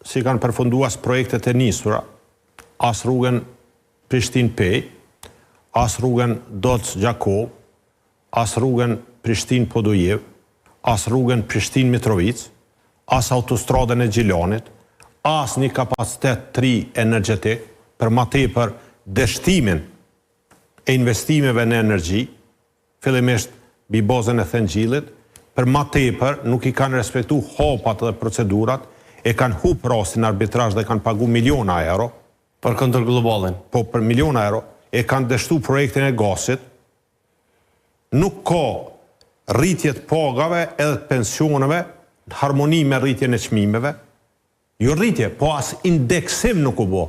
si kanë përfundu as projektet e nisura, as rrugën Prishtinë-Pej, as rrugën Docë-Gjakov, as rrugën Prishtinë-Podujev, as rrugën Prishtinë-Mitrovic, as autostradën e Gjilanit, as një kapacitet 3 energjetik, për ma tepër dështimin e investimeve në energji, fillimisht mbi bazën e Thëngjillit, për ma tepër nuk i kanë respektu hapat dhe procedurat, e kanë hup rastin arbitrazh dhe kanë pagu miliona euro. Për kundër globalin. Po, për miliona euro, e kanë dështu projektin e gasit, nuk ka rritjet pagave edhe pensioneve, në harmoni me rritjen e çmimeve, jo rritje, po as indeksim nuk u bo.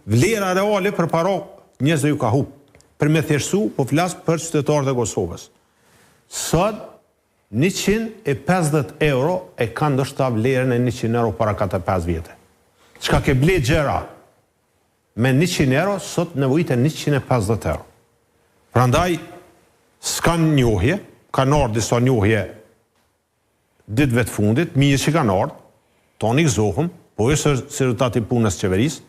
Vlera reale për para njerëzve ju ka hup. Për me thjeshtësu, po flas për qytetarët e Kosovës. Sot, 150 euro e kanë ndoshta vlerën e 100 euro para 4-5 vjetë. Çka ke ble gjera me 100 euro, sot nevojit e 150 euro. Prandaj, s'kan njohje, kanë ardhur disa njohje ditëve të fundit, mirë që kanë ardhur, toni gëzohëm, po është rezultati punës qeverisë,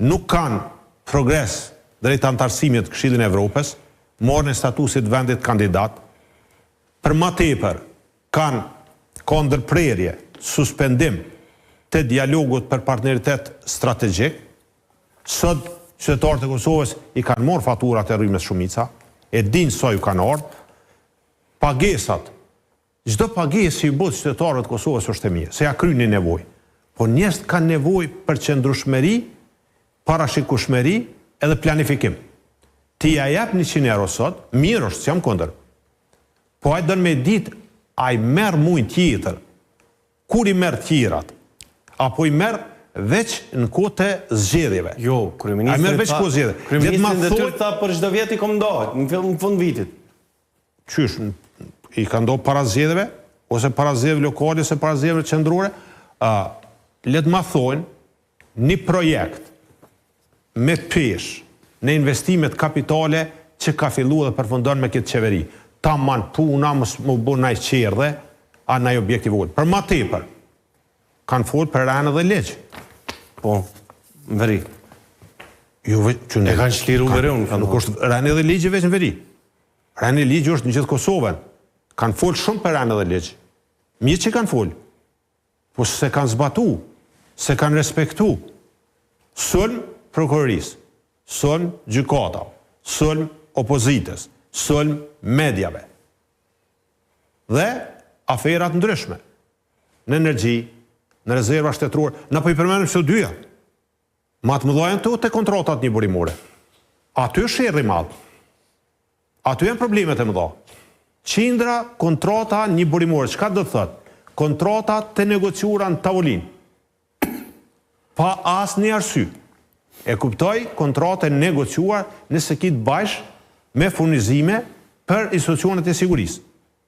nuk kanë progres drejt antarësimit Këshillin e Evropës, morën e statusit vendit kandidat, për ma tepër kanë ndërprerje, suspendim të dialogut për partneritet strategjik, sot qytetarët e Kosovës i kanë morë faturat e rrymës Shumica, e dinë sa ju kanë ardhur, pagesat, çdo pagesë që i bëhet qytetarëve të Kosovës është e mirë, se ja kryeni nevojë. Po njerëzit kanë nevojë për qëndrueshmëri, parashikueshmëri edhe planifikim. Ti ja jep 100 euro sot, mirë është, s'jam kundër. Po ai don me ditë, ai merr muin tjetër. Kur i merr tjerat? Apo i merr veç në kohë të zgjedhjeve? Jo, kryeministri. Ai merr veç kohë zgjedhjeve. Kryeministri detyrë tha për çdo vit i komandohet, në fund vitit. Qysh, i ka ndohë para zgjedhjeve, ose para zgjedhjeve lokale, ose para zgjedhjeve qendrore, le të ma thojnë një projekt me pesh në investimet kapitale që ka fillu dhe përfundon me këtë qeveri. Ta man puna, më bu naj qerdhe, a naj objektiv ullë. Për ma tepër, kanë folë për rënë dhe legjë. Po, në veri. E kanë shliru veriun. Nuk është rënë dhe legjë veç në veri. Rënë dhe legjë është në gjithë Kosovën. Kanë folë shumë për rënë dhe legjë. Mirë që kanë folë. Po se kanë zbatu, se kanë respektu. Sulm prokurorisë, sulm gjykata, sulm opozitës, sulm medjave. Dhe aferat ndryshme. Në energji, në rezerva shtetërore, na po i përmenim që dyja. Ma të mëdhajnë të kontratat një burimore. Aty është sherrri madh. Aty janë problemet e mëdha. Qindra kontrata një burimore, çka do të thotë? Kontrata të negociura në tavolinë. Pa asë një arsy. E kuptoj kontrate negociuar nëse kitë bashkë me furnizime për institucionet e sigurisë.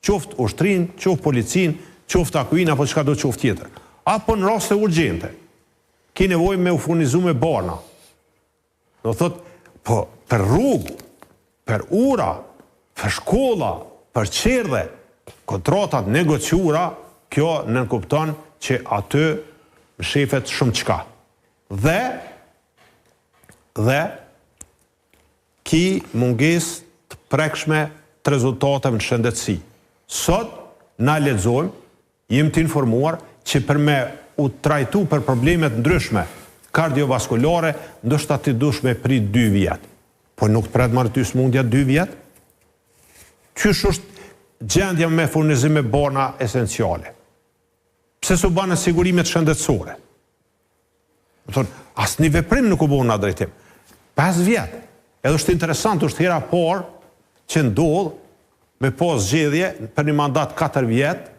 Qoftë ushtrin, qoftë policin, qoftë akuin, apo çka do qoftë tjetër. Apo në raste urgjente. Ki nevojë me u furnizu me barna. Do thotë, po për rrugë, për ura, për shkolla, për qerdhe, kontratat negociura, kjo nënkupton që aty shefet shumë qka. Dhe ki munges të prekshme të rezultateve në shëndetësi. Sot, na lexojmë, jem të informuar që për me u trajtu për problemet ndryshme kardiovaskulare, ndoshta ti dush me prit 2 vjetë. Po nuk pret marrë ty smundja 2 vjetë? Qysh është gjendja me furnizime barna esenciale? Pse s'u banë sigurimet shëndetësore? Asë një veprim nuk u bënë në drejtim. 5 vjetë. Edhe është interesant, është hera parë që ndodhë me pas zgjedhje për një mandat 4 vjetë,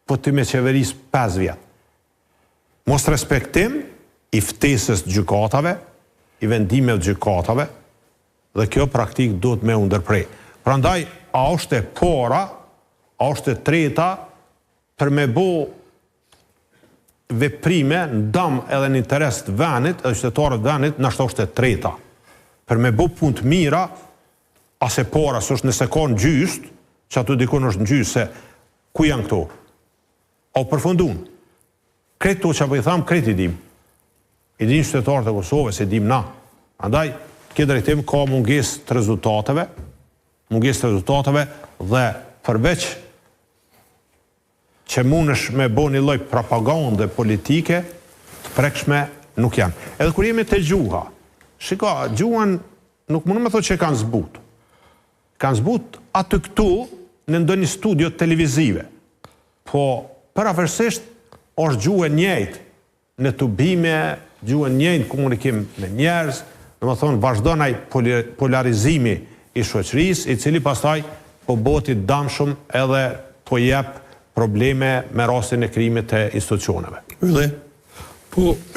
po të me qeveris 5 vjetë. Mos respektim i ftesës të gjykatave, i vendimeve të gjykatave, dhe kjo praktik duhet me ndërprej. Prandaj, a është e para, a është e treta, për me bo veprime në dam edhe në interes të venit, edhe qytetarët venit, nështë është e treta. Për me bo punë të mira, as e para, së është nëse ka në gjyst, që aty dikun është në gjyst, se ku janë këto? O përfundun. Kretë to që apo i thamë, kretë i dim. I dim qytetarët e Kosovës, e dim na. Andaj, këtë drejtim ka mungesë të rezultateve dhe përveç që mundesh me bo një lloj propagande politike të prekshme nuk janë. Edhe kur jemi te gjuha, shiko, gjuhën nuk mundu me thotë që kanë zbut. Kanë zbut aty këtu në ndonjë studio televizive. Po, paraversisht, është gjuhë e njëjtë në tubime, gjuhë e njëjtë në komunikim me njerëz, domethënë vazhdon ai polarizimi i shoqërisë, i cili pastaj po bëhet i damshëm edhe po jep probleme me rastin e krijimit të institucioneve. Ylli, po